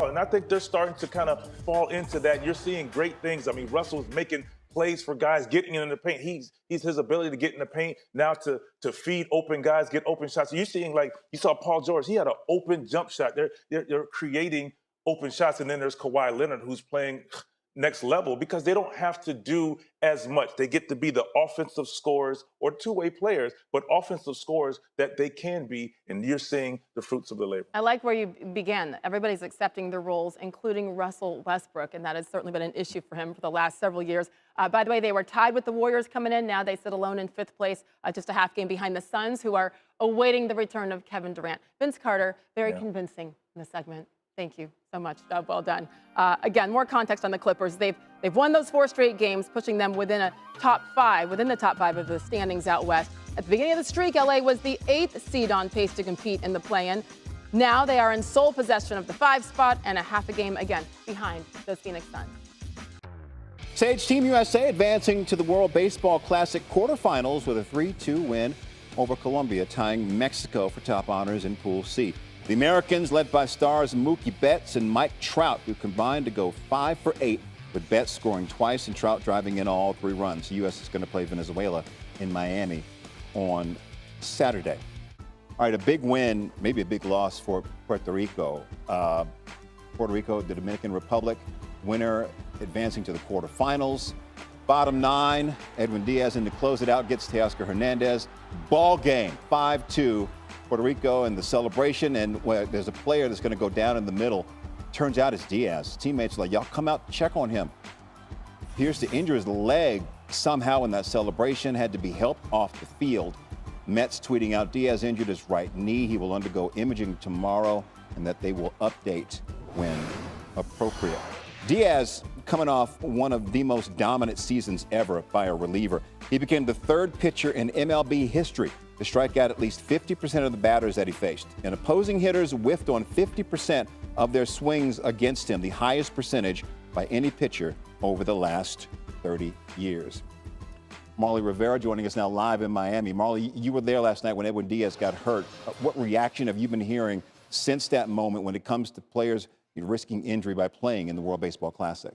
And I think they're starting to kind of fall into that. You're seeing great things. I mean, Russell's making plays for guys, getting in the paint. He's his ability to get in the paint now to feed open guys, get open shots. You're seeing, like you saw Paul George. He had an open jump shot. They're creating open shots, and then there's Kawhi Leonard, who's playing next level because they don't have to do as much. They get to be the offensive scorers or two-way players, but offensive scorers that they can be, and you're seeing the fruits of the labor. I like where you began. Everybody's accepting their roles, including Russell Westbrook, and that has certainly been an issue for him for the last several years. By the way, they were tied with the Warriors coming in. Now they sit alone in 5th place, just a half game behind the Suns, who are awaiting the return of Kevin Durant. Vince Carter, very convincing in the segment. Thank you so much. Job well done. Again, more context on the Clippers. They've won those 4 straight games, pushing them within the top 5 of the standings out west. At the beginning of the streak, LA was the 8th seed on pace to compete in the play-in. Now they are in sole possession of the 5 spot and a half a game again behind those Phoenix Suns. Sage, Team USA advancing to the World Baseball Classic quarterfinals with a 3-2 win over Colombia, tying Mexico for top honors in Pool C. The Americans, led by stars Mookie Betts and Mike Trout, who combined to go 5 for 8, with Betts scoring twice and Trout driving in all 3 runs. The U.S. is going to play Venezuela in Miami on Saturday. All right, a big win, maybe a big loss for Puerto Rico. Puerto Rico, the Dominican Republic, winner advancing to the quarterfinals. Bottom 9, Edwin Diaz in to close it out, gets Teoscar Hernandez. Ball game, 5-2. Puerto Rico and the celebration, and there's a player that's going to go down in the middle. Turns out it's Diaz. Teammates are like, y'all come out, check on him. Appears to injure his leg somehow in that celebration, had to be helped off the field. Mets tweeting out Diaz injured his right knee. He will undergo imaging tomorrow, and that they will update when appropriate. Diaz coming off one of the most dominant seasons ever by a reliever. He became the 3rd pitcher in MLB history to strike out at least 50% of the batters that he faced. And opposing hitters whiffed on 50% of their swings against him, the highest percentage by any pitcher over the last 30 years. Marley Rivera joining us now live in Miami. Marley, you were there last night when Edwin Diaz got hurt. What reaction have you been hearing since that moment when it comes to players risking injury by playing in the World Baseball Classic?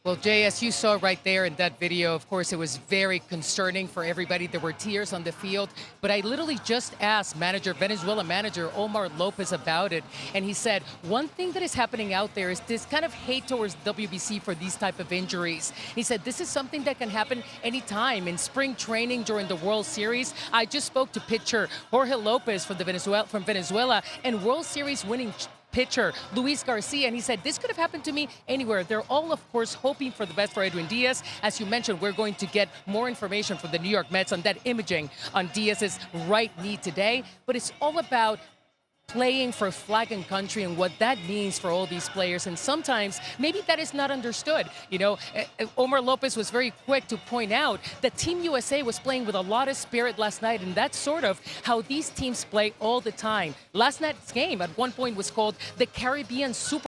Well, Jay, as you saw right there in that video, of course, it was very concerning for everybody. There were tears on the field. But I literally just asked Venezuela manager Omar Lopez about it. And he said, one thing that is happening out there is this kind of hate towards WBC for these type of injuries. He said, this is something that can happen anytime in spring training during the World Series. I just spoke to pitcher Jorge Lopez from Venezuela and World Series winning pitcher Luis Garcia, and he said this could have happened to me anywhere. They're all, of course, hoping for the best for Edwin Diaz. As you mentioned, we're going to get more information from the New York Mets on that imaging on Diaz's right knee today, but it's all about playing for flag and country and what that means for all these players. And sometimes maybe that is not understood. You know, Omar Lopez was very quick to point out that Team USA was playing with a lot of spirit last night, and that's sort of how these teams play all the time. Last night's game at one point was called the Caribbean Super